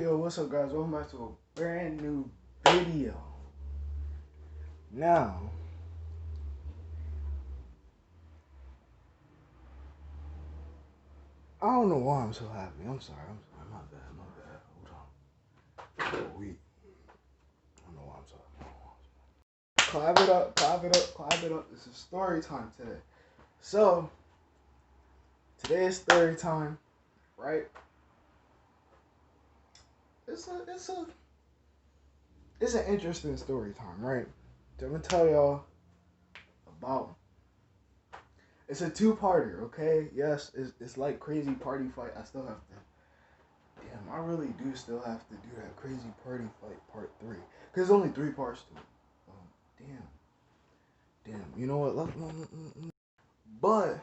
Yo, what's up, guys? Welcome back to a brand new video. Now, I don't know why I'm so happy. I'm sorry. My bad. Hold on. Wait. I don't know why I'm so happy. Clap it up. This is story time today. So, today is story time, right? It's an interesting story time, right? So I'm gonna tell y'all about. It's a two-parter, okay? Yes, it's like Crazy Party Fight. I still have to. Damn, I really do still have to do that Crazy Party Fight Part 3. Because there's only 3 parts to it. Damn. You know what? But,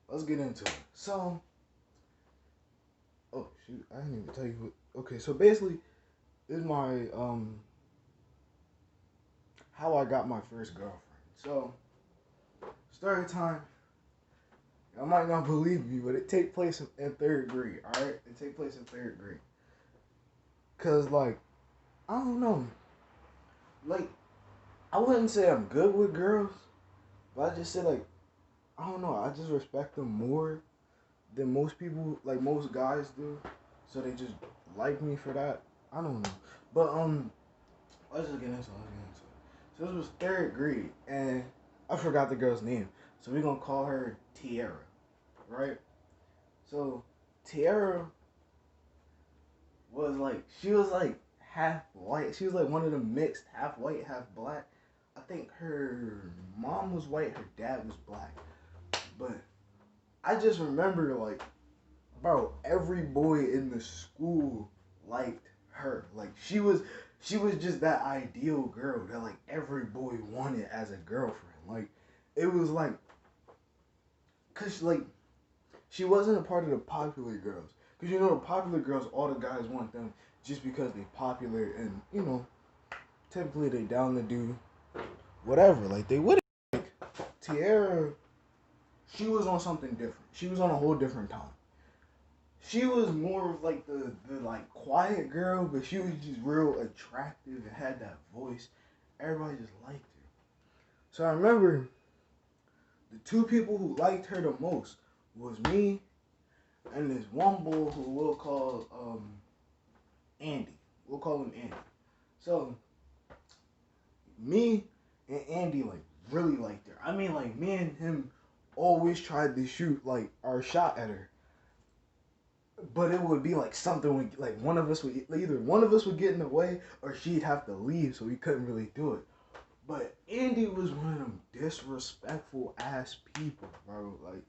let's get into it. So, oh, shoot. I didn't even tell you what. Okay, so basically, this is my, how I got my first girlfriend. So, story time. I might not believe me, but it take place in 3rd grade, alright? It take place in 3rd grade. Cause, like, I don't know. Like, I wouldn't say I'm good with girls, but I just say, like, I don't know. I just respect them more than most people, like, most guys do. So they just like me for that. I don't know. But, let's just get into it. So this was 3rd grade, and I forgot the girl's name. So we're gonna call her Tiara, right? So Tiara she was like half white. She was like one of the mixed, half white, half black. I think her mom was white, her dad was black. But I just remember, like, bro, every boy in the school liked her. Like, she was just that ideal girl that, like, every boy wanted as a girlfriend. Like, it was like, cause, like, she wasn't a part of the popular girls. Because, you know, the popular girls, all the guys want them just because they popular. And, you know, typically they down to do whatever. Like, they wouldn't. Like, Tiara, she was on something different. She was on a whole different time. She was more of, like, the like, quiet girl. But she was just real attractive and had that voice. Everybody just liked her. So I remember the 2 people who liked her the most was me and this one boy who we'll call Andy. We'll call him Andy. So me and Andy, like, really liked her. I mean, like, me and him always tried to shoot, like, our shot at her. But it would be like something like one of us would either one of us would get in the way or she'd have to leave, so we couldn't really do it. But Andy was one of them disrespectful ass people, bro. Like,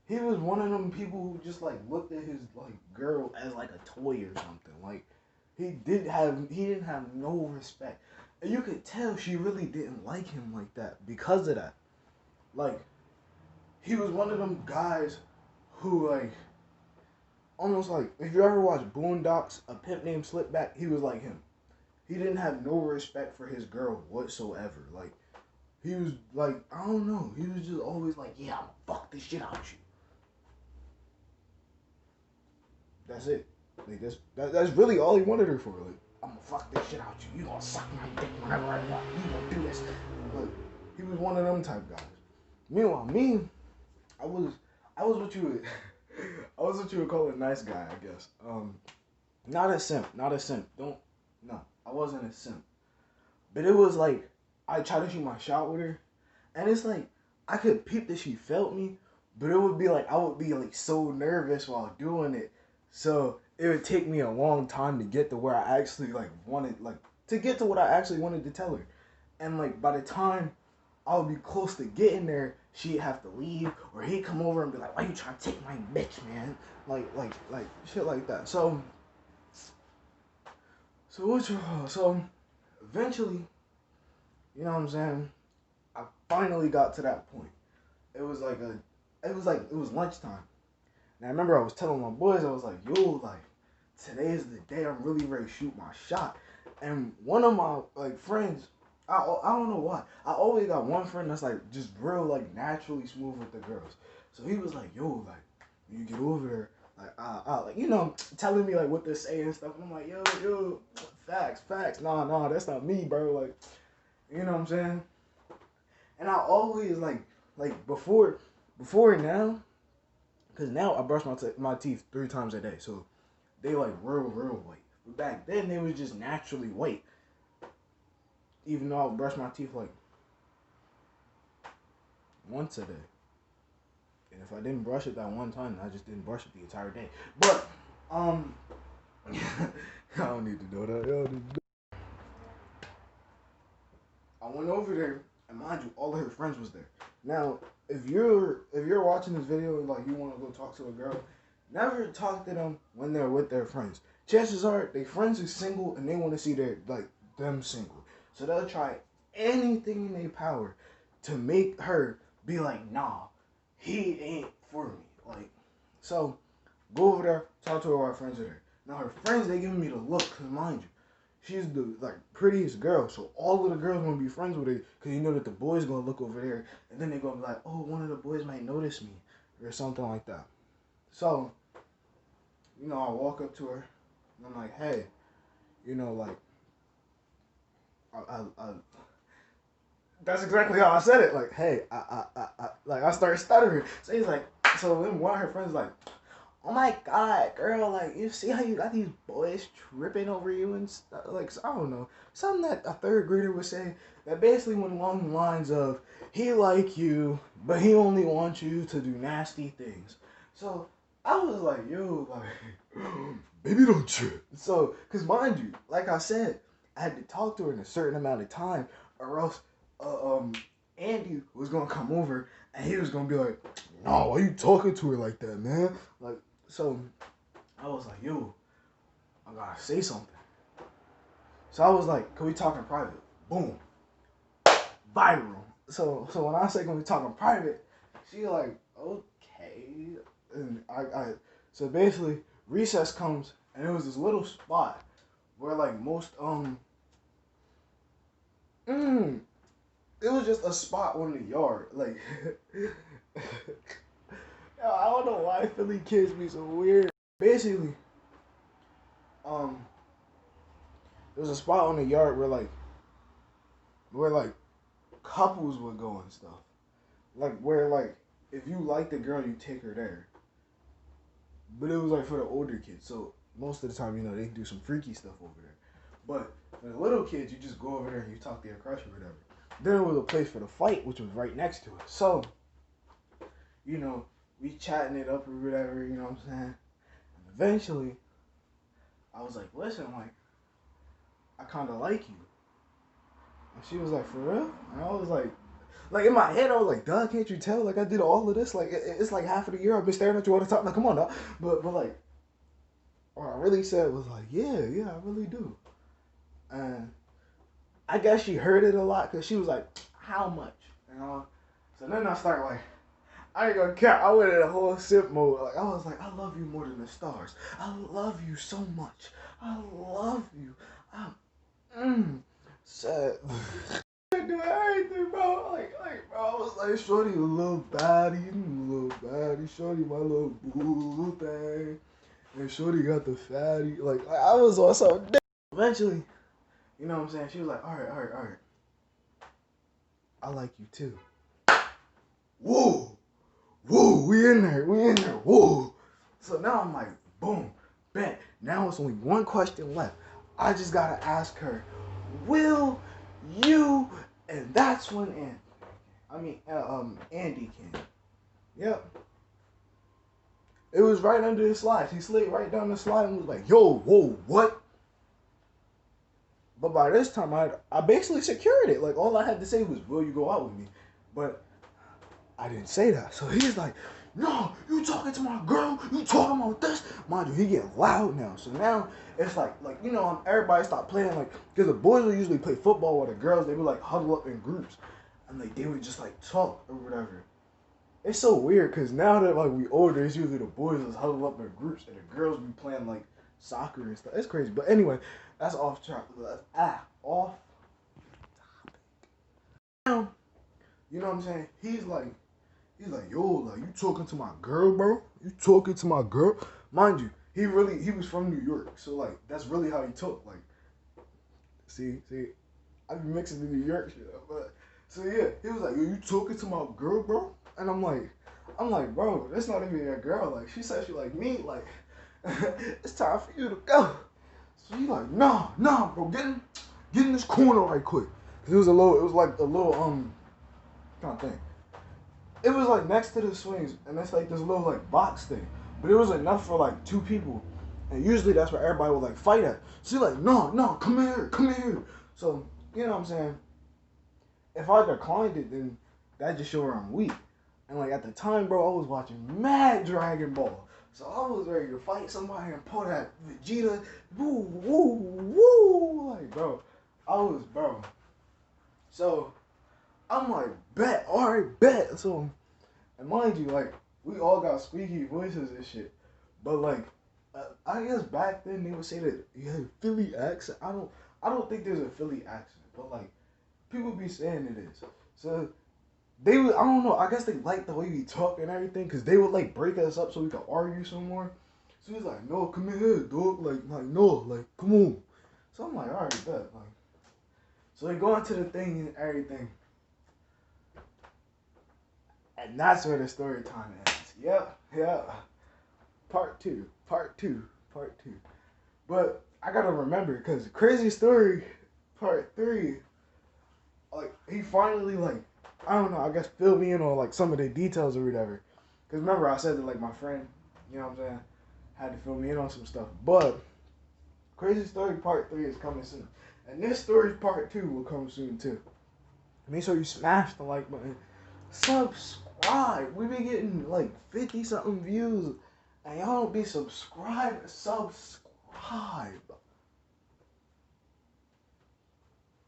he was one of them people who just, like, looked at his, like, girl as like a toy or something. Like, he didn't have no respect. And you could tell she really didn't like him like that because of that. Like, he was one of them guys who, like, almost like, if you ever watch Boondocks, A Pimp Named Slipback, he was like him. He didn't have no respect for his girl whatsoever. Like, he was like, I don't know. He was just always like, yeah, I'm gonna fuck this shit out you. That's it. Like, that's really all he wanted her for. Like, I'm gonna fuck this shit out you. You gonna suck my dick whenever I want. You gonna do this. Like, he was one of them type guys. Meanwhile, me, I was what you would, I was what you would call a nice guy, I guess. Not a simp. No, I wasn't a simp. But it was like, I tried to shoot my shot with her, and it's like, I could peep that she felt me, but it would be like, I would be like so nervous while doing it, so it would take me a long time to get to where I actually like wanted, like, to get to what I actually wanted to tell her. And like, by the time I would be close to getting there, she'd have to leave, or he'd come over and be like, why you trying to take my bitch, man? Like shit like that. So eventually, you know what I'm saying, I finally got to that point. It was lunchtime. And I remember I was telling my boys, I was like, yo, like, today is the day I'm really ready to shoot my shot. And one of my, like, friends, I don't know why, I always got one friend that's, like, just real, like, naturally smooth with the girls. So he was like, yo, like, when you get over there, like you know, telling me like what to say and stuff. And I'm like, yo, facts. Nah, that's not me, bro. Like, you know what I'm saying? And I always like before now, cause now I brush my teeth 3 times a day, so they like real white. But back then they was just naturally white. Even though I would brush my teeth like once a day. And if I didn't brush it that one time, I just didn't brush it the entire day. But I don't need to know that. I don't need to know. I went over there, and mind you, all of her friends was there. Now, if you're watching this video and like you want to go talk to a girl, never talk to them when they're with their friends. Chances are they friends are single and they want to see their like them single, so they'll try anything in their power to make her be like, nah, he ain't for me. Like, so go over there, talk to her while her friends are there. Now her friends, they giving me the look, cause mind you, she's the like prettiest girl, so all of the girls want to be friends with her, cause you know that the boys gonna look over there, and then they gonna be like, oh, one of the boys might notice me, or something like that. So, you know, I walk up to her, and I'm like, hey, you know, like, I that's exactly how I said it. Like, hey, like I started stuttering. So he's like, so then one of her friends like, oh my god, girl, like you see how you got these boys tripping over you and stuff. Like, I don't know, something that a third grader would say that basically went along the lines of he like you, but he only wants you to do nasty things. So I was like, yo, like, baby, don't trip. So, cause mind you, like I said, I had to talk to her in a certain amount of time, or else, Andy was gonna come over and he was gonna be like, no, why you talking to her like that, man? Like, so I was like, yo, I gotta say something. So I was like, can we talk in private? Boom, viral. So when I say can we talk in private, she like, okay. And I so basically recess comes and it was this little spot where like most it was just a spot on the yard. Like I don't know why Philly kids be so weird. Basically, um there was a spot on the yard where couples would go and stuff. Like where like if you like the girl you take her there. But it was like for the older kids. So most of the time, you know, they do some freaky stuff over there. But for the little kids, you just go over there and you talk to your crush or whatever. Then there was a place for the fight, which was right next to it. So, you know, we chatting it up or whatever, you know what I'm saying? And eventually, I was like, listen, like, I kind of like you. And she was like, for real? And I was like in my head, I was like, duh, can't you tell? Like, I did all of this. Like, it's like half of the year I've been staring at you all the time. Like, come on, now. But like, what I really said was like, yeah, I really do. And I guess she heard it a lot because she was like, how much? You know? So then I started like, I ain't gonna care. I went in a whole sip mode. Like I was like, I love you more than the stars. I love you so much. I love you. I'm sad. Do everything, bro. Like, bro, I was like, shorty, a little baddie, shorty, my little boo thing, and shorty got the fatty. Like I was on so. Eventually, you know what I'm saying? She was like, all right. I like you too. Whoa, we in there, whoa. So now I'm like, boom, bet. Now it's only one question left. I just gotta ask her, will you? And that's when Andy came. Yep. It was right under the slides. He slid right down the slide and was like, yo, whoa, what? But by this time, I basically secured it. Like, all I had to say was, will you go out with me? But I didn't say that. So he's like, no, you talking to my girl? You talking about this? Mind you, he getting loud now. So now it's like you know, everybody stopped playing. Like, because the boys would usually play football while the girls, they would like huddle up in groups. And like, they would just like talk or whatever. It's so weird because now that like we older, it's usually the boys that's huddled up in groups and the girls be playing like soccer and stuff. It's crazy. But anyway, that's off track. Off topic. Now, you know what I'm saying? He's like, yo, like, you talking to my girl, bro? You talking to my girl? mind you, he was from New York, so like that's really how he talked. Like, see, I be mixing the New York shit up, but so yeah, he was like, "Yo, you talking to my girl, bro?" And I'm like, bro, that's not even your girl. Like, she said she like me. Like, it's time for you to go. So he like, nah, bro, get in this corner right quick. Cause it was like a little kind of thing. It was like next to the swings, and it's like this little like box thing, but it was enough for like 2 people, and usually that's where everybody would like fight at. So he like, no, come here. So you know what I'm saying? If I declined it, then that just showed I'm weak. And like at the time, bro, I was watching mad Dragon Ball. So I was ready to fight somebody and pull that Vegeta, woo. Like, bro, bro. So I'm like, bet, alright, bet. So, and mind you, like, we all got squeaky voices and shit. But like, I guess back then they would say that you had a Philly accent. I don't think there's a Philly accent, but like, people be saying it is. So they would, I don't know, I guess they like the way we talk and everything, because they would like break us up so we could argue some more. So he's like, no, come in here, dog. Like no, like, come on. So I'm like, alright, bet. Like, so they go into the thing and everything. And that's where the story time ends. Yep. Part two. But I gotta remember, because Crazy Story Part 3, like, he finally, like, I don't know, I guess filled me in on, like, some of the details or whatever. Because remember, I said that, like, my friend, you know what I'm saying, had to fill me in on some stuff. But Crazy Story Part 3 is coming soon. And this story Part 2 will come soon, too. Make sure you smash the like button. Subscribe. We be getting, like, 50-something views. And y'all don't be subscribed. Subscribe.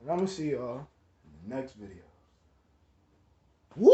And I'm going to see y'all in the next video. Woo!